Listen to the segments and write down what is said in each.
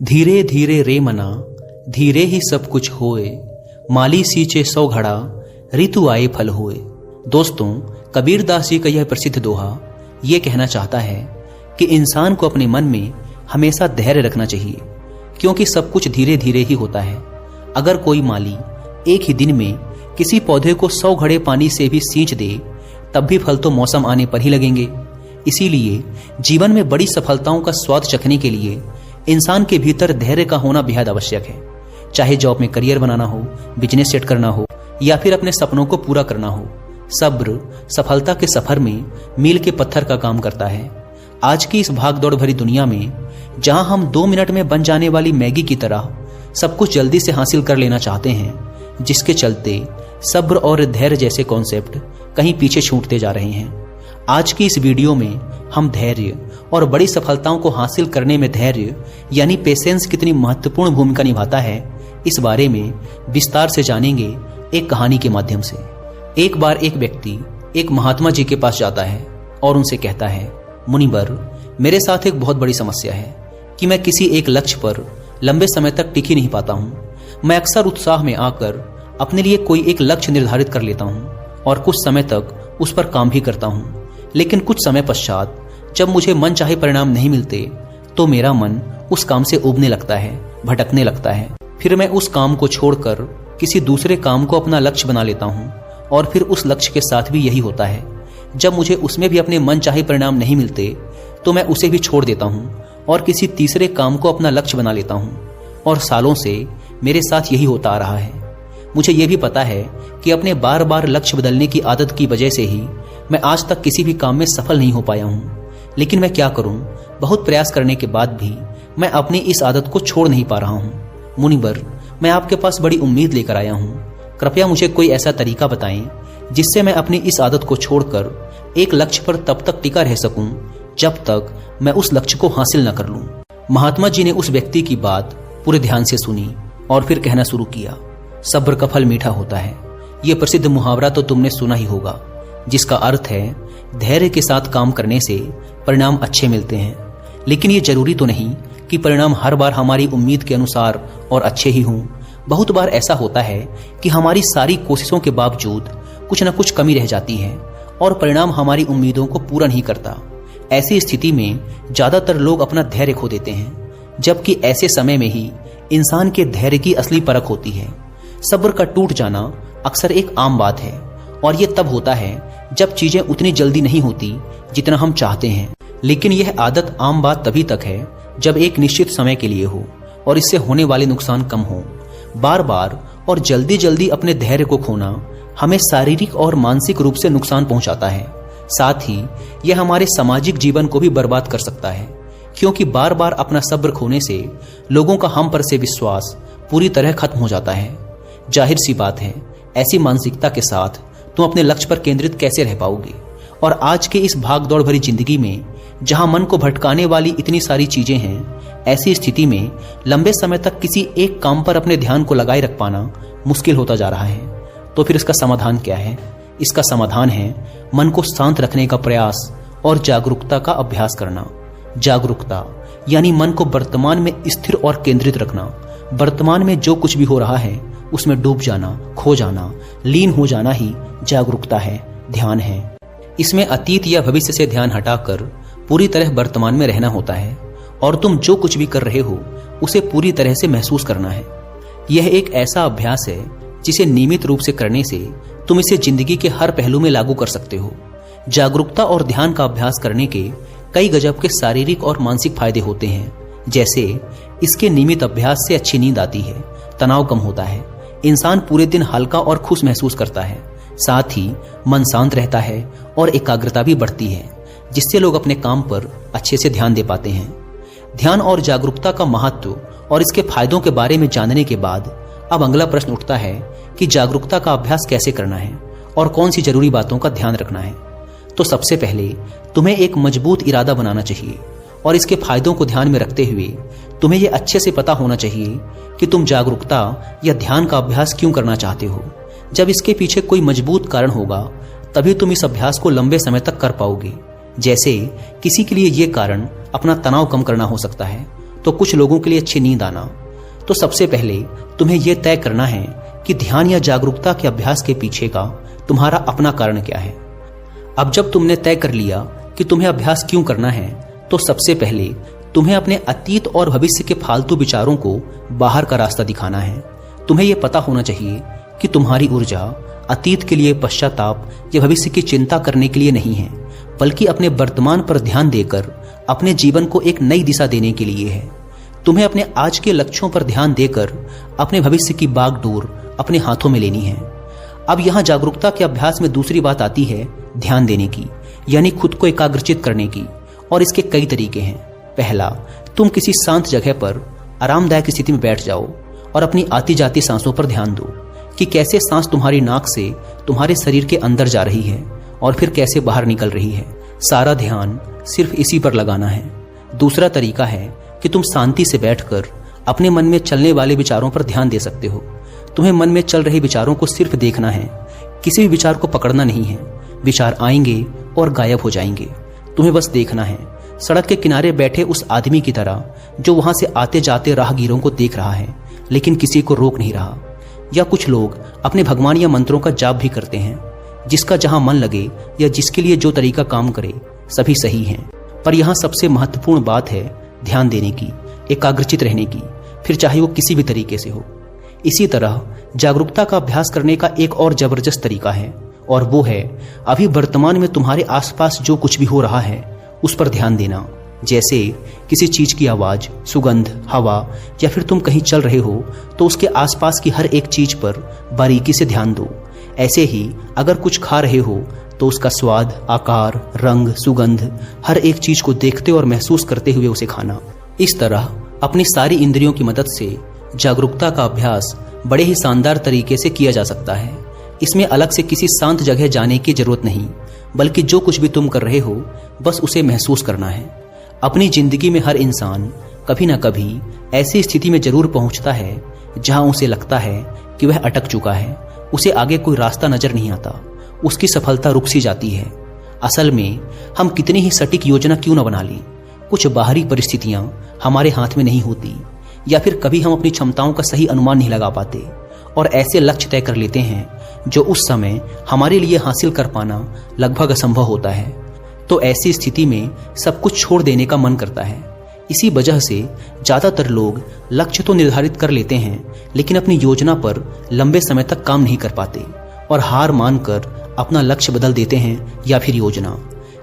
धीरे धीरे रे मना, धीरे ही सब कुछ होए, माली सींचे 100 घड़ा, ऋतु आए फल होए। दोस्तों, कबीरदास जी का यह प्रसिद्ध दोहा ये कहना चाहता है कि इंसान को अपने मन में हमेशा धैर्य रखना चाहिए, क्योंकि सब कुछ धीरे धीरे ही होता है। अगर कोई माली एक ही दिन में किसी पौधे को 100 घड़े पानी से भी सींच दे, तब भी फल तो मौसम आने पर ही लगेंगे। इसीलिए जीवन में बड़ी सफलताओं का स्वाद चखने के लिए इंसान के भीतर धैर्य का होना बेहद आवश्यक है। चाहे जॉब में करियर बनाना हो, बिजनेस सेट करना हो या फिर अपने सपनों को पूरा करना हो, सब्र सफलता के सफर में मील के पत्थर का काम करता है। आज की इस भागदौड़ भरी दुनिया में जहां हम 2 मिनट में बन जाने वाली मैगी की तरह सब कुछ जल्दी से हासिल कर लेना चाहते हैं, जिसके चलते सब्र और धैर्य जैसे कॉन्सेप्ट कहीं पीछे छूटते जा रहे हैं। आज की इस वीडियो में हम धैर्य और बड़ी सफलताओं को हासिल करने में धैर्य यानी पेशेंस कितनी महत्वपूर्ण भूमिका निभाता है, इस बारे में विस्तार से जानेंगे एक कहानी के माध्यम से। एक बार एक व्यक्ति एक महात्मा जी के पास जाता है और उनसे कहता है, मुनिवर, मेरे साथ एक बहुत बड़ी समस्या है कि मैं किसी एक लक्ष्य पर लंबे समय तक टिक ही नहीं पाता हूँ। मैं अक्सर उत्साह में आकर अपने लिए कोई एक लक्ष्य निर्धारित कर लेता हूँ और कुछ समय तक उस पर काम भी करता हूँ, लेकिन कुछ समय पश्चात जब मुझे मन चाहे परिणाम नहीं मिलते तो मेरा मन उस काम से उबने लगता है, भटकने लगता है। फिर मैं उस काम को छोड़कर किसी दूसरे काम को अपना लक्ष्य बना लेता हूँ और फिर उस लक्ष्य के साथ भी यही होता है। जब मुझे उसमें भी अपने मन चाहे परिणाम नहीं मिलते तो मैं उसे भी छोड़ देता हूँ और किसी तीसरे काम को अपना लक्ष्य बना लेता हूँ, और सालों से मेरे साथ यही होता आ रहा है। मुझे यह भी पता है कि अपने बार बार लक्ष्य बदलने की आदत की वजह से ही मैं आज तक किसी भी काम में सफल नहीं हो पाया हूँ। लेकिन मैं क्या करूं, बहुत प्रयास करने के बाद भी मैं अपनी इस आदत को छोड़ नहीं पा रहा हूं। मुनिवर, मैं आपके पास बड़ी उम्मीद लेकर आया हूं। कृपया मुझे कोई ऐसा तरीका बताएं जिससे मैं अपनी इस आदत को छोड़कर एक लक्ष्य पर तब तक टिका रह सकूं जब तक मैं उस लक्ष्य को हासिल न कर लूं। महात्मा जी ने उस व्यक्ति की बात पूरे ध्यान से सुनी और फिर कहना शुरू किया, सब्र का फल मीठा होता है। यह प्रसिद्ध मुहावरा तो तुमने सुना ही होगा, जिसका अर्थ है धैर्य के साथ काम करने से परिणाम अच्छे मिलते हैं। लेकिन ये जरूरी तो नहीं कि परिणाम हर बार हमारी उम्मीद के अनुसार और अच्छे ही हों। बहुत बार ऐसा होता है कि हमारी सारी कोशिशों के बावजूद कुछ न कुछ कमी रह जाती है और परिणाम हमारी उम्मीदों को पूरा नहीं करता। ऐसी स्थिति में ज्यादातर लोग अपना धैर्य खो देते हैं, जबकि ऐसे समय में ही इंसान के धैर्य की असली परख होती है। सब्र का टूट जाना अक्सर एक आम बात है, और ये तब होता है जब चीजें उतनी जल्दी नहीं होती जितना हम चाहते हैं। लेकिन यह आदत आम बात तभी तक है जब एक निश्चित समय के लिए हो और इससे होने वाले नुकसान कम हो। बार बार और जल्दी जल्दी अपने धैर्य को खोना हमें शारीरिक और मानसिक रूप से नुकसान पहुंचाता है। साथ ही यह हमारे सामाजिक जीवन को भी बर्बाद कर सकता है, क्योंकि बार बार अपना सब्र खोने से लोगों का हम पर से विश्वास पूरी तरह खत्म हो जाता है। जाहिर सी बात है, ऐसी मानसिकता के साथ तुम अपने लक्ष्य पर केंद्रित कैसे रह पाओगे। और आज के इस भागदौड़ भरी जिंदगी में जहां मन को भटकाने वाली इतनी सारी चीजें हैं, ऐसी स्थिति में लंबे समय तक किसी एक काम पर अपने ध्यान को लगाए रख पाना मुश्किल होता जा रहा है। तो फिर इसका समाधान क्या है? इसका समाधान है मन को शांत रखने का प्रयास और जागरूकता का अभ्यास करना। जागरूकता यानी मन को वर्तमान में स्थिर और केंद्रित रखना। वर्तमान में जो कुछ भी हो रहा है उसमें डूब जाना, खो जाना, लीन हो जाना ही जागरूकता है, ध्यान है। इसमें अतीत या भविष्य से ध्यान हटाकर पूरी तरह वर्तमान में रहना होता है, और तुम जो कुछ भी कर रहे हो उसे पूरी तरह से महसूस करना है। यह एक ऐसा अभ्यास है जिसे नियमित रूप से करने से तुम इसे जिंदगी के हर पहलू में लागू कर सकते हो। जागरूकता और ध्यान का अभ्यास करने के कई गजब के शारीरिक और मानसिक फायदे होते हैं। जैसे इसके नियमित अभ्यास से अच्छी नींद आती है, तनाव कम होता है, इंसान पूरे दिन हल्का और खुश महसूस करता है। साथ ही मन शांत रहता है और एकाग्रता भी बढ़ती है, जिससे लोग अपने काम पर अच्छे से ध्यान दे पाते हैं। ध्यान और जागरूकता का महत्व और इसके फायदों के बारे में जानने के बाद अब अगला प्रश्न उठता है कि जागरूकता का अभ्यास कैसे करना है और कौन सी जरूरी बातों का ध्यान रखना है। तो सबसे पहले तुम्हें एक मजबूत इरादा बनाना चाहिए, और इसके फायदों को ध्यान में रखते हुए तुम्हें यह अच्छे से पता होना चाहिए कि तुम जागरूकता या ध्यान का अभ्यास क्यों करना चाहते हो। जब इसके पीछे कोई मजबूत कारण होगा तभी तुम इस अभ्यास को लंबे समय तक कर पाओगे। जैसे किसी के लिए यह कारण अपना तनाव कम करना हो सकता है, तो कुछ लोगों के लिए अच्छी नींद आना। तो सबसे पहले तुम्हें यह तय करना है कि ध्यान या जागरूकता के अभ्यास के पीछे का तुम्हारा अपना कारण क्या है। अब जब तुमने तय कर लिया कि तुम्हें अभ्यास क्यों करना है, तो सबसे पहले तुम्हें अपने अतीत और भविष्य के फालतू विचारों को बाहर का रास्ता दिखाना है। तुम्हें यह पता होना चाहिए कि तुम्हारी ऊर्जा अतीत के लिए पश्चाताप या भविष्य की चिंता करने के लिए नहीं है, बल्कि अपने वर्तमान पर ध्यान देकर अपने जीवन को एक नई दिशा देने के लिए है। तुम्हें अपने आज के लक्ष्यों पर ध्यान देकर अपने भविष्य की बागडोर अपने हाथों में लेनी है। अब यहाँ जागरूकता के अभ्यास में दूसरी बात आती है ध्यान देने की, यानी खुद को एकाग्रचित करने की। और इसके कई तरीके हैं। पहला, तुम किसी शांत जगह पर आरामदायक स्थिति में बैठ जाओ और अपनी आती जाती सांसों पर ध्यान दो कि कैसे सांस तुम्हारी नाक से तुम्हारे शरीर के अंदर जा रही है और फिर कैसे बाहर निकल रही है। सारा ध्यान सिर्फ इसी पर लगाना है। दूसरा तरीका है कि तुम शांति से बैठकर अपने मन में चलने वाले विचारों पर ध्यान दे सकते हो। तुम्हें मन में चल रहे विचारों को सिर्फ देखना है, किसी भी विचार को पकड़ना नहीं है। विचार आएंगे और गायब हो जाएंगे, तुम्हें बस देखना है। सड़क के किनारे बैठे उस आदमी की तरह जो वहां से आते जाते राहगीरों को देख रहा है लेकिन किसी को रोक नहीं रहा। या कुछ लोग अपने भगवान या मंत्रों का जाप भी करते हैं। जिसका जहां मन लगे या जिसके लिए जो तरीका काम करे, सभी सही हैं। पर यहां सबसे महत्वपूर्ण बात है ध्यान देने की, एकाग्रचित रहने की, फिर चाहे वो किसी भी तरीके से हो। इसी तरह जागरूकता का अभ्यास करने का एक और जबरदस्त तरीका है, और वो है अभी वर्तमान में तुम्हारे आसपास जो कुछ भी हो रहा है उस पर ध्यान देना। जैसे किसी चीज की आवाज, सुगंध, हवा, या फिर तुम कहीं चल रहे हो तो उसके आसपास की हर एक चीज पर बारीकी से ध्यान दो। ऐसे ही अगर कुछ खा रहे हो तो उसका स्वाद, आकार, रंग, सुगंध, हर एक चीज को देखते और महसूस करते हुए उसे खाना। इस तरह अपनी सारी इंद्रियों की मदद से जागरूकता का अभ्यास बड़े ही शानदार तरीके से किया जा सकता है। इसमें अलग से किसी शांत जगह जाने की जरूरत नहीं, बल्कि जो कुछ भी तुम कर रहे हो बस उसे महसूस करना है। अपनी जिंदगी में हर इंसान कभी ना कभी ऐसी स्थिति में जरूर पहुंचता है जहां उसे लगता है कि वह अटक चुका है, उसे आगे कोई रास्ता नजर नहीं आता, उसकी सफलता रुक सी जाती है। असल में हम कितनी ही सटीक योजना क्यों न बना लें, कुछ बाहरी परिस्थितियां हमारे हाथ में नहीं होती, या फिर कभी हम अपनी क्षमताओं का सही अनुमान नहीं लगा पाते और ऐसे लक्ष्य तय कर लेते हैं जो उस समय हमारे लिए हासिल कर पाना लगभग असंभव होता है। तो ऐसी स्थिति में सब कुछ छोड़ देने का मन करता है। इसी वजह से ज्यादातर लोग लक्ष्य तो निर्धारित कर लेते हैं लेकिन अपनी योजना पर लंबे समय तक काम नहीं कर पाते और हार मानकर अपना लक्ष्य बदल देते हैं या फिर योजना।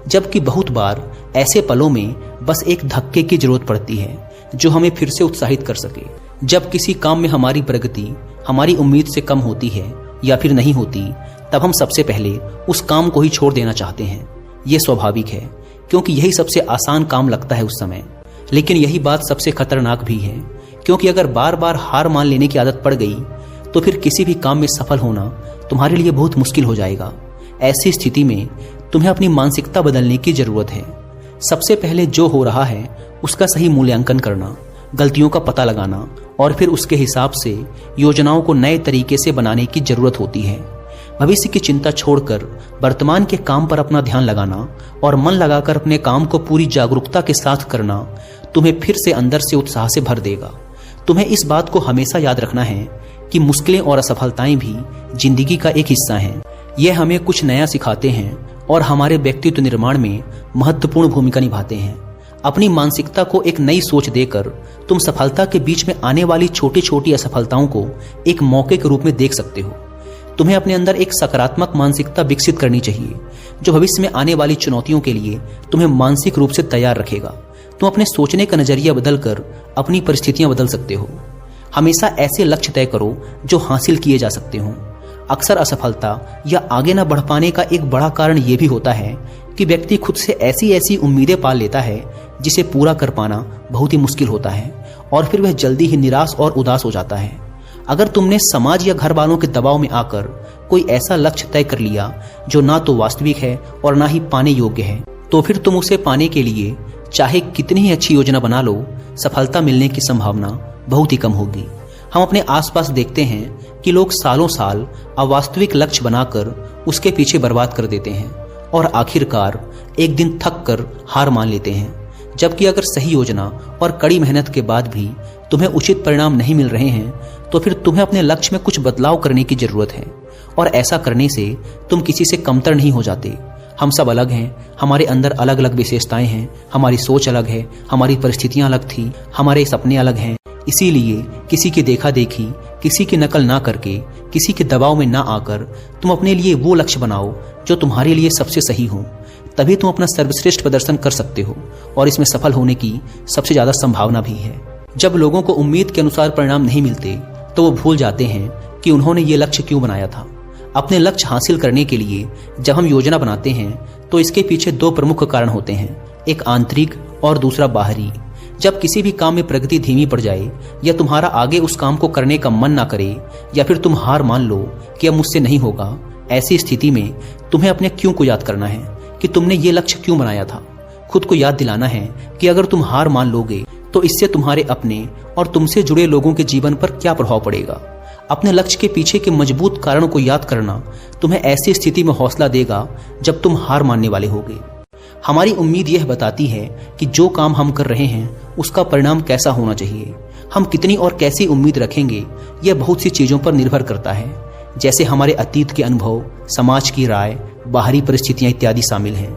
जबकि बहुत बार ऐसे पलों में बस एक धक्के की जरूरत पड़ती है जो हमें फिर से उत्साहित कर सके। जब किसी काम में हमारी प्रगति हमारी उम्मीद से कम होती है या फिर नहीं होती, तब हम सबसे पहले उस काम को ही छोड़ देना चाहते हैं। यह स्वाभाविक है क्योंकि यही सबसे आसान काम लगता है उस समय। लेकिन यही बात सबसे खतरनाक भी है, क्योंकि अगर बार बार हार मान लेने की आदत पड़ गई तो फिर किसी भी काम में सफल होना तुम्हारे लिए बहुत मुश्किल हो जाएगा। ऐसी स्थिति में तुम्हें अपनी मानसिकता बदलने की जरूरत है। सबसे पहले जो हो रहा है उसका सही मूल्यांकन करना, गलतियों का पता लगाना और फिर उसके हिसाब से योजनाओं को नए तरीके से बनाने की जरूरत होती है। भविष्य की चिंता छोड़कर वर्तमान के काम पर अपना ध्यान लगाना और मन लगाकर अपने काम को पूरी जागरूकता के साथ करना तुम्हें फिर से अंदर से उत्साह से भर देगा। तुम्हें इस बात को हमेशा याद रखना है कि मुश्किलें और असफलताएं भी जिंदगी का एक हिस्सा हैं। यह हमें कुछ नया सिखाते हैं और हमारे व्यक्तित्व निर्माण में महत्वपूर्ण भूमिका निभाते हैं। अपनी मानसिकता को एक नई सोच देकर तुम सफलता के बीच में आने वाली छोटी छोटी असफलताओं को एक मौके के रूप में देख सकते हो। तुम्हें अपने अंदर एक सकारात्मक मानसिकता विकसित करनी चाहिए जो भविष्य में आने वाली चुनौतियों के लिए तुम्हें मानसिक रूप से तैयार रखेगा। तुम अपने सोचने का नजरिया बदलकर अपनी परिस्थितियां बदल सकते हो। हमेशा ऐसे लक्ष्य तय करो जो हासिल किए जा सकते हो। अक्सर असफलता या आगे न बढ़ पाने का एक बड़ा कारण यह भी होता है कि व्यक्ति खुद से ऐसी ऐसी उम्मीदें पाल लेता है जिसे पूरा कर पाना बहुत ही मुश्किल होता है और फिर वह जल्दी ही निराश और उदास हो जाता है। अगर तुमने समाज या घर वालों के दबाव में आकर कोई ऐसा लक्ष्य तय कर लिया जो ना तो वास्तविक है और ना ही पाने योग्य है, तो फिर तुम उसे पाने के लिए चाहे कितनी ही अच्छी योजना बना लो, सफलता मिलने की संभावना बहुत ही कम होगी। हम अपने आसपास देखते हैं कि लोग सालों साल अवास्तविक लक्ष्य बनाकर उसके पीछे बर्बाद कर देते हैं और आखिरकार एक दिन थक कर हार मान लेते हैं। जबकि अगर सही योजना और कड़ी मेहनत के बाद भी तुम्हें उचित परिणाम नहीं मिल रहे हैं तो फिर तुम्हें अपने लक्ष्य में कुछ बदलाव करने की जरूरत है। और ऐसा करने से तुम किसी से कमतर नहीं हो जाते। हम सब अलग हैं, हमारे अंदर अलग अलग विशेषताएं हैं, हमारी सोच अलग है, हमारी परिस्थितियां अलग थी, हमारे सपने अलग हैं। इसीलिए किसी की देखा देखी, किसी की नकल ना करके, किसी के दबाव में ना आकर तुम अपने लिए वो लक्ष्य बनाओ जो तुम्हारे लिए सबसे सही हो। तभी तुम अपना सर्वश्रेष्ठ प्रदर्शन कर सकते हो और इसमें सफल होने की सबसे ज्यादा संभावना भी है। जब लोगों को उम्मीद के अनुसार परिणाम नहीं मिलते तो वो भूल जाते हैं कि उन्होंने ये लक्ष्य क्यों बनाया था। अपने लक्ष्य हासिल करने के लिए जब हम योजना बनाते हैं तो इसके पीछे दो प्रमुख कारण होते हैं, एक आंतरिक और दूसरा बाहरी। जब किसी भी काम में प्रगति धीमी पड़ जाए या तुम्हारा आगे उस काम को करने का मन ना करे या फिर तुम हार मान लो कि अब मुझसे नहीं होगा, ऐसी स्थिति में तुम्हें अपने क्यों को याद करना है कि तुमने ये लक्ष्य क्यों बनाया था। खुद को याद दिलाना है कि अगर तुम हार मान लोगे तो इससे तुम्हारे अपने और तुमसे जुड़े लोगों के जीवन पर क्या प्रभाव पड़ेगा। अपने लक्ष्य के पीछे के मजबूत कारणों को याद करना तुम्हें ऐसी स्थिति में हौसला देगा जब तुम हार मानने वाले होगे। हमारी उम्मीद यह बताती है कि जो काम हम कर रहे हैं उसका परिणाम कैसा होना चाहिए। हम कितनी और कैसी उम्मीद रखेंगे यह बहुत सी चीजों पर निर्भर करता है, जैसे हमारे अतीत के अनुभव, समाज की राय, बाहरी परिस्थितियां इत्यादि शामिल हैं।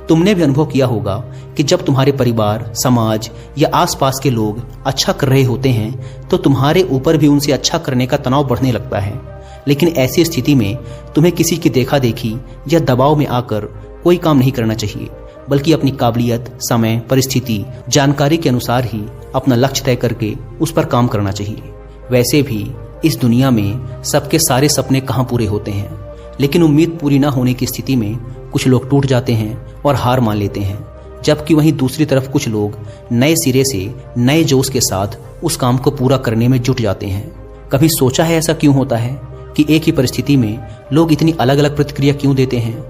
तुमने भी अनुभव किया होगा कि जब तुम्हारे परिवार, समाज या आसपास के लोग अच्छा कर रहे होते हैं तो तुम्हारे ऊपर भी उनसे अच्छा करने का तनाव बढ़ने लगता है। लेकिन ऐसी स्थिति में तुम्हें किसी की देखा देखी या दबाव में आकर कोई काम नहीं करना चाहिए, बल्कि अपनी काबिलियत, समय, परिस्थिति, जानकारी के अनुसार ही अपना लक्ष्य तय करके उस पर काम करना चाहिए। वैसे भी इस दुनिया में सबके सारे सपने कहाँ पूरे होते हैं, लेकिन उम्मीद पूरी ना होने की स्थिति में कुछ लोग टूट जाते हैं और हार मान लेते हैं, जबकि वहीं दूसरी तरफ कुछ लोग नए सिरे से, नए जोश के साथ उस काम को पूरा करने में जुट जाते हैं। कभी सोचा है ऐसा क्यों होता है कि एक ही परिस्थिति में लोग इतनी अलग अलग प्रतिक्रिया क्यों देते हैं?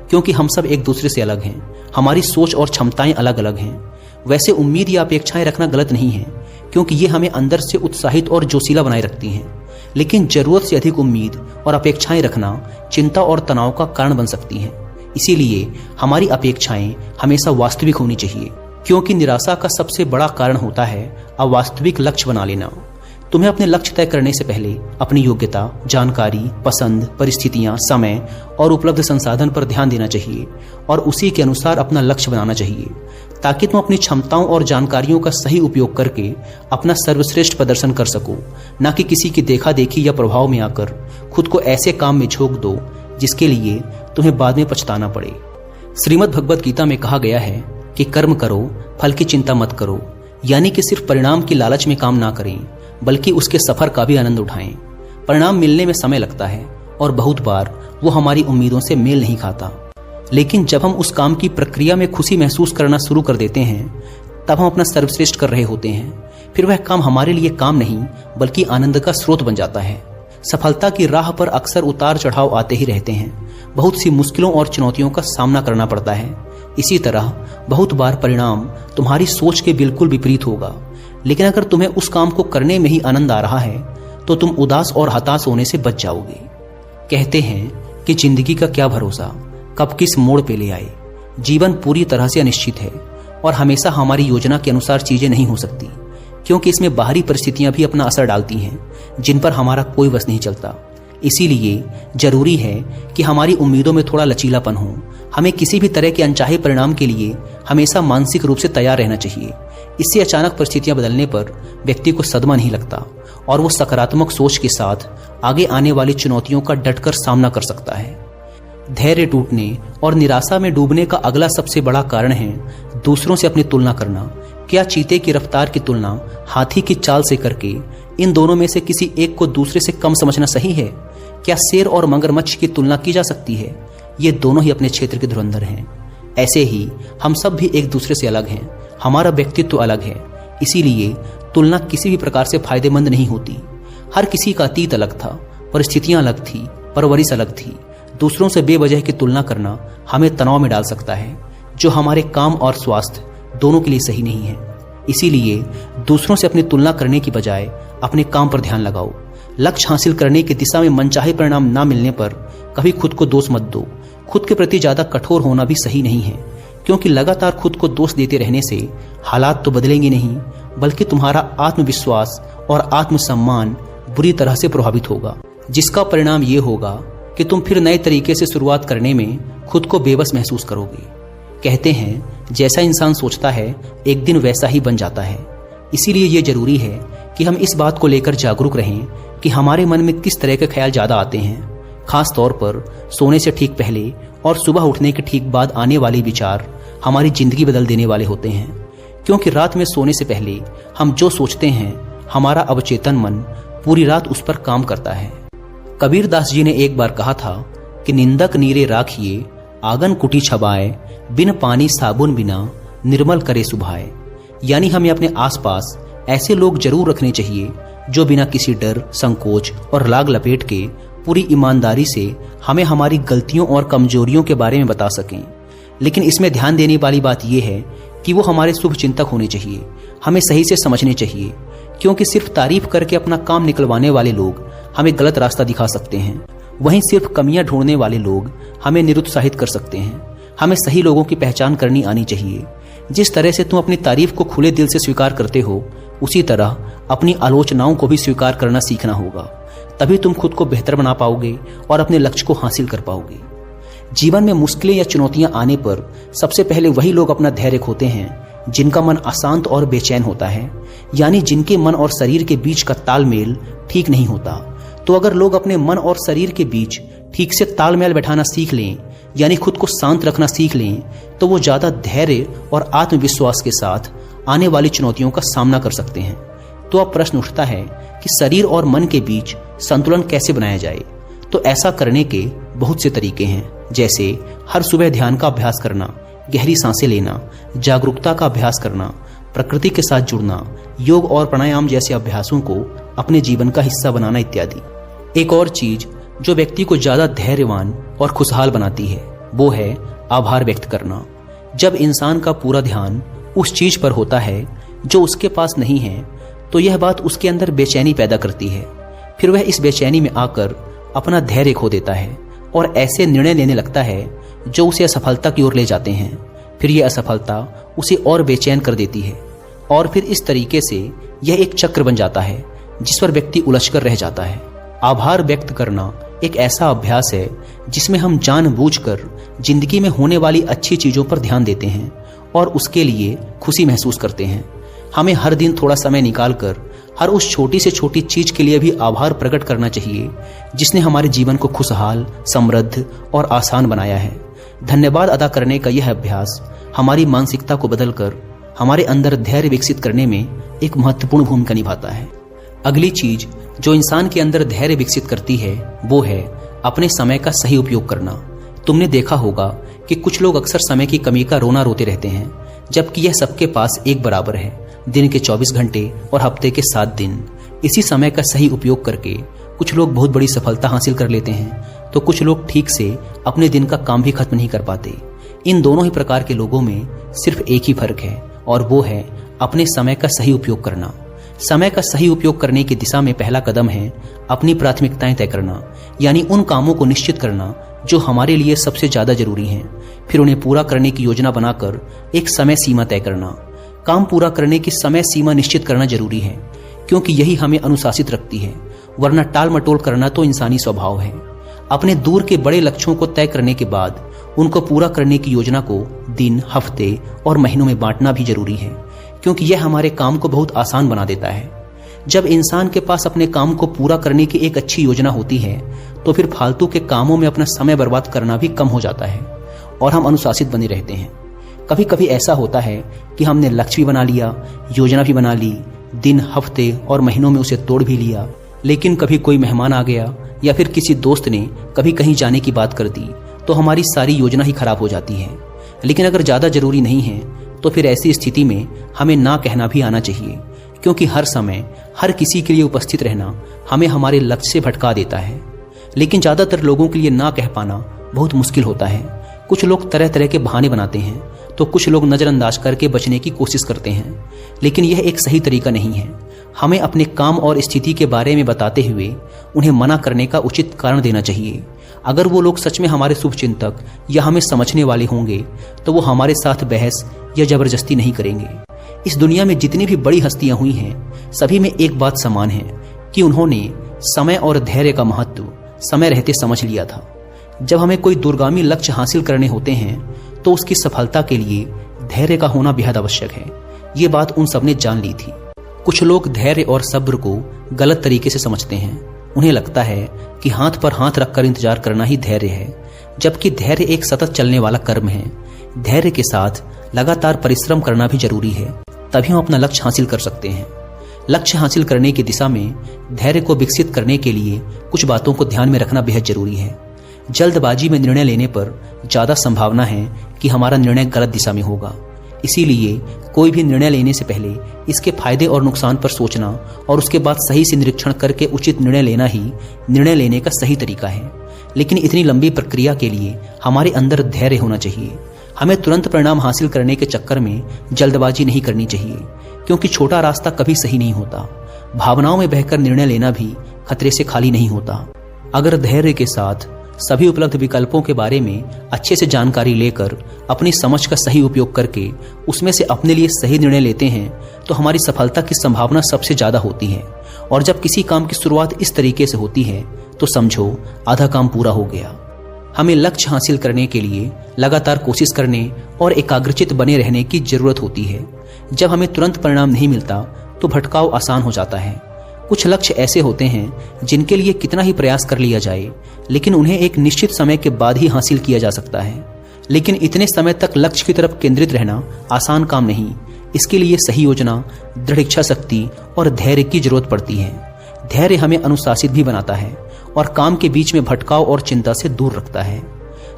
क्योंकि हम सब एक दूसरे से अलग हैं, हमारी सोच और क्षमताएं अलग अलग हैं। वैसे उम्मीद या अपेक्षाएं रखना गलत नहीं है, क्योंकि ये हमें अंदर से उत्साहित और जोशीला बनाए रखती हैं। लेकिन जरूरत से अधिक उम्मीद और अपेक्षाएं रखना चिंता और तनाव का कारण बन सकती हैं। इसीलिए हमारी अपेक्षाएं हमेशा वास्तविक होनी चाहिए, क्योंकि निराशा का सबसे बड़ा कारण होता है अवास्तविक लक्ष्य बना लेना। तुम्हें अपने लक्ष्य तय करने से पहले अपनी योग्यता, जानकारी, पसंद, परिस्थितियां, समय और उपलब्ध संसाधन पर ध्यान देना चाहिए और उसी के अनुसार अपना लक्ष्य बनाना चाहिए, ताकि तुम अपनी क्षमताओं और जानकारियों का सही उपयोग करके अपना सर्वश्रेष्ठ प्रदर्शन कर सको, न कि किसी की देखा देखी या प्रभाव में आकर खुद को ऐसे काम में झोंक दो जिसके लिए तुम्हें बाद में पछताना पड़े। श्रीमद् भगवत गीता में कहा गया है कि कर्म करो, फल की चिंता मत करो, यानी कि सिर्फ परिणाम की लालच में काम ना करें, बल्कि उसके सफर का भी आनंद उठाएं। परिणाम मिलने में समय लगता है और बहुत बार वो हमारी उम्मीदों से मेल नहीं खाता, लेकिन जब हम उस काम की प्रक्रिया में खुशी महसूस करना शुरू कर देते हैं तब हम अपना सर्वश्रेष्ठ कर रहे होते हैं। फिर वह काम हमारे लिए काम नहीं बल्कि आनंद का स्रोत बन जाता है। सफलता की राह पर अक्सर उतार चढ़ाव आते ही रहते हैं, बहुत सी मुश्किलों और चुनौतियों का सामना करना पड़ता है। इसी तरह बहुत बार परिणाम तुम्हारी सोच के बिल्कुल विपरीत होगा, लेकिन अगर तुम्हें उस काम को करने में ही आनंद आ रहा है तो तुम उदास और हताश होने से बच जाओगे। कहते हैं कि जिंदगी का क्या भरोसा, कब किस मोड़ पे ले आए। जीवन पूरी तरह से अनिश्चित है और हमेशा हमारी योजना के अनुसार चीजें नहीं हो सकती, क्योंकि इसमें बाहरी परिस्थितियां भी अपना असर डालती हैं जिन पर हमारा कोई वश नहीं चलता। इसीलिए जरूरी है कि हमारी उम्मीदों में थोड़ा लचीलापन हो। हमें किसी भी तरह के अनचाहे परिणाम के लिए हमेशा मानसिक रूप से तैयार रहना चाहिए। इससे अचानक परिस्थितियां बदलने पर व्यक्ति को सदमा नहीं लगता और वो सकारात्मक सोच के साथ आगे आने वाली चुनौतियों का डटकर सामना कर सकता है। धैर्य टूटने और निराशा में डूबने का अगला सबसे बड़ा कारण है दूसरों से अपनी तुलना करना। क्या चीते की रफ्तार की तुलना हाथी की चाल से करके इन दोनों में से किसी एक को दूसरे से कम समझना सही है? क्या शेर और मगरमच्छ की तुलना की जा सकती है? ये दोनों ही अपने क्षेत्र के धुरंधर हैं। ऐसे ही हम सब भी एक दूसरे से अलग हैं, हमारा व्यक्तित्व अलग है। इसीलिए तुलना किसी भी प्रकार से फायदेमंद नहीं होती। हर किसी का अतीत अलग था, परिस्थितियां अलग थी, परवरिश अलग थी। दूसरों से बेवजह की तुलना करना हमें तनाव में डाल सकता है, जो हमारे काम और स्वास्थ्य दोनों के लिए सही नहीं है। इसीलिए दूसरों से अपनी तुलना करने की बजाय अपने काम पर ध्यान लगाओ। लक्ष्य हासिल करने की दिशा में मनचाहे परिणाम ना मिलने पर कभी खुद को दोष मत दो। खुद के प्रति ज्यादा कठोर होना भी सही नहीं है, क्योंकि लगातार खुद को दोष देते रहने से हालात तो बदलेंगे नहीं, बल्कि तुम्हारा आत्मविश्वास और आत्मसम्मान बुरी तरह से प्रभावित होगा, जिसका परिणाम ये होगा कि तुम फिर नए तरीके से शुरुआत करने में खुद को बेबस महसूस करोगे। कहते हैं जैसा इंसान सोचता है एक दिन वैसा ही बन जाता है। इसीलिए ये जरूरी है कि हम इस बात को लेकर जागरूक रहें कि हमारे मन में किस तरह के ख्याल ज्यादा आते हैं। खास तौर पर सोने से ठीक पहले और सुबह उठने के ठीक बाद आने वाले विचार हमारी जिंदगी बदल देने वाले होते हैं, क्योंकि रात में सोने से पहले हम जो सोचते हैं हमारा अवचेतन मन पूरी रात उस पर काम करता है। कबीर दास जी ने एक बार कहा था कि निंदक नीरे राखिए, आंगन कुटी छबाए, बिन पानी साबुन बिना निर्मल करे सुभाए। यानी हमें अपने आसपास ऐसे लोग जरूर रखने चाहिए जो बिना किसी डर, संकोच और लाग लपेट के पूरी ईमानदारी से हमें हमारी गलतियों और कमजोरियों के बारे में बता सकें। लेकिन इसमें ध्यान देने वाली बात यह है कि वो हमारे शुभ चिंतक होने चाहिए, हमें सही से समझने चाहिए, क्योंकि सिर्फ तारीफ करके अपना काम निकलवाने वाले लोग हमें गलत रास्ता दिखा सकते हैं, वहीं सिर्फ कमियां ढूंढने वाले लोग हमें निरुत्साहित कर सकते हैं। हमें सही लोगों की पहचान करनी आनी चाहिए। जिस तरह से तुम अपनी तारीफ को खुले दिल से स्वीकार करते हो, उसी तरह अपनी आलोचनाओं को भी स्वीकार करना सीखना होगा। तभी तुम खुद को बेहतर बना पाओगे और अपने लक्ष्य को हासिल कर पाओगे। जीवन में मुश्किलें या चुनौतियां आने पर सबसे पहले वही लोग अपना धैर्य खोते हैं जिनका मन अशांत और बेचैन होता है, यानी जिनके मन और शरीर के बीच का तालमेल ठीक नहीं होता। तो अगर लोग अपने मन और शरीर के बीच ठीक से तालमेल बैठाना सीख लें, यानी खुद को शांत रखना सीख लें, तो वो ज्यादा धैर्य और आत्मविश्वास के साथ आने वाली चुनौतियों का सामना कर सकते हैं। तो अब प्रश्न उठता है कि शरीर और मन के बीच संतुलन कैसे बनाया जाए। तो ऐसा करने के बहुत से तरीके हैं, जैसे हर सुबह ध्यान का अभ्यास करना, गहरी सांसें लेना, जागरूकता का अभ्यास करना, प्रकृति के साथ जुड़ना, योग और प्राणायाम जैसे अभ्यासों को अपने जीवन का हिस्सा बनाना इत्यादि। एक और चीज जो व्यक्ति को ज्यादा धैर्यवान और खुशहाल बनाती है वो है आभार व्यक्त करना। जब इंसान का पूरा ध्यान उस चीज पर होता है जो उसके पास नहीं है, तो यह बात उसके अंदर बेचैनी पैदा करती है। फिर वह इस बेचैनी में आकर अपना धैर्य खो देता है और ऐसे निर्णय लेने लगता है जो उसे असफलता की ओर ले जाते हैं। फिर यह असफलता उसे और बेचैन कर देती है और फिर इस तरीके से यह एक चक्र बन जाता है जिस पर व्यक्ति उलझकर रह जाता है। आभार व्यक्त करना एक ऐसा अभ्यास है जिसमें हम जानबूझकर जिंदगी में होने वाली अच्छी चीजों पर ध्यान देते हैं और उसके लिए खुशी महसूस करते हैं। हमें हर दिन थोड़ा समय निकालकर हर उस छोटी से छोटी चीज के लिए भी आभार प्रकट करना चाहिए जिसने हमारे जीवन को खुशहाल, समृद्ध और आसान बनाया है। धन्यवाद अदा करने का यह अभ्यास हमारी मानसिकता को बदलकर हमारे अंदर धैर्य विकसित करने में एक महत्वपूर्ण भूमिका निभाता है। अगली चीज जो इंसान के अंदर धैर्य विकसित करती है वो है अपने समय का सही उपयोग करना। तुमने देखा होगा कि कुछ लोग अक्सर समय की कमी का रोना रोते रहते हैं, जबकि यह सबके पास एक बराबर है, दिन के 24 घंटे और हफ्ते के 7 दिन। इसी समय का सही उपयोग करके कुछ लोग बहुत बड़ी सफलता हासिल कर लेते हैं, तो कुछ लोग ठीक से अपने दिन का काम भी खत्म नहीं कर पाते। इन दोनों ही प्रकार के लोगों में सिर्फ एक ही फर्क है और वो है अपने समय का सही उपयोग करना। समय का सही उपयोग करने की दिशा में पहला कदम है अपनी प्राथमिकताएं तय करना, यानी उन कामों को निश्चित करना जो हमारे लिए सबसे ज्यादा जरूरी हैं। फिर उन्हें पूरा करने की योजना बनाकर एक समय सीमा तय करना। काम पूरा करने की समय सीमा निश्चित करना जरूरी है, क्योंकि यही हमें अनुशासित रखती है, वरना टाल मटोल करना तो इंसानी स्वभाव है। अपने दूर के बड़े लक्ष्यों को तय करने के बाद उनको पूरा करने की योजना को दिन, हफ्ते और महीनों में बांटना भी जरूरी है, क्योंकि यह हमारे काम को बहुत आसान बना देता है। जब इंसान के पास अपने काम को पूरा करने की एक अच्छी योजना होती है, तो फिर फालतू के कामों में अपना समय बर्बाद करना भी कम हो जाता है और हम अनुशासित बने रहते हैं। कभी कभी ऐसा होता है कि हमने लक्ष्य भी बना लिया, योजना भी बना ली, दिन, हफ्ते और महीनों में उसे तोड़ भी लिया, लेकिन कभी कोई मेहमान आ गया या फिर किसी दोस्त ने कभी कहीं जाने की बात कर दी, तो हमारी सारी योजना ही खराब हो जाती है। लेकिन अगर ज्यादा जरूरी नहीं है तो फिर ऐसी स्थिति में हमें ना कहना भी आना चाहिए, क्योंकि हर समय हर किसी के लिए उपस्थित रहना हमें हमारे लक्ष्य से भटका देता है। लेकिन ज्यादातर लोगों के लिए ना कह पाना बहुत मुश्किल होता है। कुछ लोग तरह तरह के बहाने बनाते हैं, तो कुछ लोग नजरअंदाज करके बचने की कोशिश करते हैं, लेकिन यह एक सही तरीका नहीं है। हमें अपने काम और स्थिति के बारे में बताते हुए उन्हें मना करने का उचित कारण देना चाहिए। अगर वो लोग सच में हमारे शुभचिंतक या हमें समझने वाले होंगे तो वो हमारे साथ बहस या जबरदस्ती नहीं करेंगे। इस दुनिया में जितनी भी बड़ी हस्तियां हुई हैं, सभी में एक बात समान है कि उन्होंने समय और धैर्य का महत्व समय रहते समझ लिया था। जब हमें कोई दूरगामी लक्ष्य हासिल करने होते हैं तो उसकी सफलता के लिए धैर्य का होना बेहद आवश्यक है। ये बात उन सबने जान ली थी। कुछ लोग धैर्य और सब्र को गलत तरीके से समझते हैं। उन्हें लगता है कि हाथ पर हाथ रखकर इंतजार करना ही धैर्य है, जबकि धैर्य एक सतत चलने वाला कर्म है। धैर्य के साथ लगातार परिश्रम करना भी जरूरी है, तभी हम अपना लक्ष्य हासिल कर सकते हैं। लक्ष्य हासिल करने की दिशा में धैर्य को विकसित करने के लिए कुछ बातों को ध्यान में रखना बेहद जरूरी है। जल्दबाजी में निर्णय लेने पर ज्यादा संभावना है कि हमारा निर्णय गलत दिशा में होगा। इसीलिए कोई भी निर्णय लेने से पहले इसके फायदे और नुकसान पर सोचना और उसके बाद सही से निरीक्षण करके उचित निर्णय लेना ही निर्णय लेने का सही तरीका है। लेकिन इतनी लंबी प्रक्रिया के लिए हमारे अंदर धैर्य होना चाहिए। हमें तुरंत परिणाम हासिल करने के चक्कर में जल्दबाजी नहीं करनी चाहिए, क्योंकि छोटा रास्ता कभी सही नहीं होता। भावनाओं में बहकर निर्णय लेना भी खतरे से खाली नहीं होता। अगर धैर्य के साथ सभी उपलब्ध विकल्पों के बारे में अच्छे से जानकारी लेकर अपनी समझ का सही उपयोग करके उसमें से अपने लिए सही निर्णय लेते हैं तो हमारी सफलता की संभावना सबसे ज्यादा होती है। और जब किसी काम की शुरुआत इस तरीके से होती है तो समझो आधा काम पूरा हो गया। हमें लक्ष्य हासिल करने के लिए लगातार कोशिश करने और एकाग्रचित बने रहने की जरूरत होती है। जब हमें तुरंत परिणाम नहीं मिलता तो भटकाव आसान हो जाता है। कुछ लक्ष्य ऐसे होते हैं जिनके लिए कितना ही प्रयास कर लिया जाए, लेकिन उन्हें एक निश्चित समय के बाद ही हासिल किया जा सकता है। लेकिन इतने समय तक लक्ष्य की तरफ केंद्रित रहना आसान काम नहीं। इसके लिए सही योजना, दृढ़ इच्छा शक्ति और धैर्य की जरूरत पड़ती है। धैर्य हमें अनुशासित भी बनाता है और काम के बीच में भटकाव और चिंता से दूर रखता है।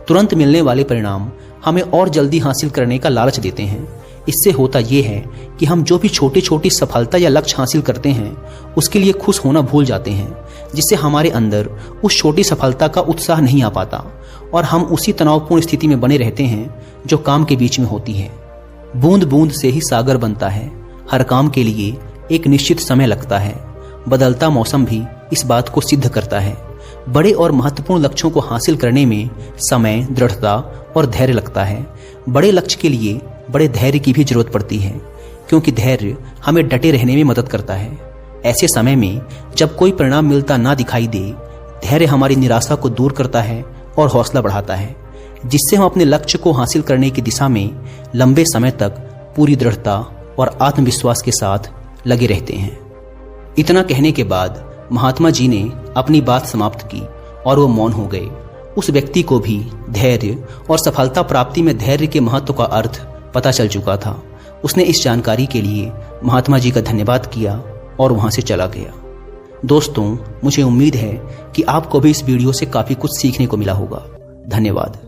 तुरंत मिलने वाले परिणाम हमें और जल्दी हासिल करने का लालच देते हैं। इससे होता यह है कि हम जो भी छोटी छोटी सफलता या लक्ष्य हासिल करते हैं उसके लिए खुश होना भूल जाते हैं, जिससे हमारे अंदर उस छोटी सफलता का उत्साह नहीं आ पाता और हम उसी तनावपूर्ण स्थिति में बने रहते हैं जो काम के बीच में होती है। बूंद बूंद से ही सागर बनता है। हर काम के लिए एक निश्चित समय लगता है। बदलता मौसम भी इस बात को सिद्ध करता है। बड़े और महत्वपूर्ण लक्ष्यों को हासिल करने में समय, दृढ़ता और धैर्य लगता है। बड़े लक्ष्य के लिए बड़े धैर्य की भी जरूरत पड़ती है, क्योंकि धैर्य हमें डटे रहने में मदद करता है। ऐसे समय में जब कोई परिणाम मिलता ना दिखाई दे, धैर्य हमारी निराशा को दूर करता है और हौसला बढ़ाता है, जिससे हम अपने लक्ष्य को हासिल करने की दिशा में लंबे समय तक पूरी दृढ़ता और आत्मविश्वास के साथ लगे रहते हैं। इतना कहने के बाद महात्मा जी ने अपनी बात समाप्त की और वो मौन हो गए। उस व्यक्ति को भी धैर्य और सफलता प्राप्ति में धैर्य के महत्व का अर्थ पता चल चुका था। उसने इस जानकारी के लिए महात्मा जी का धन्यवाद किया और वहां से चला गया। दोस्तों, मुझे उम्मीद है कि आपको भी इस वीडियो से काफी कुछ सीखने को मिला होगा। धन्यवाद।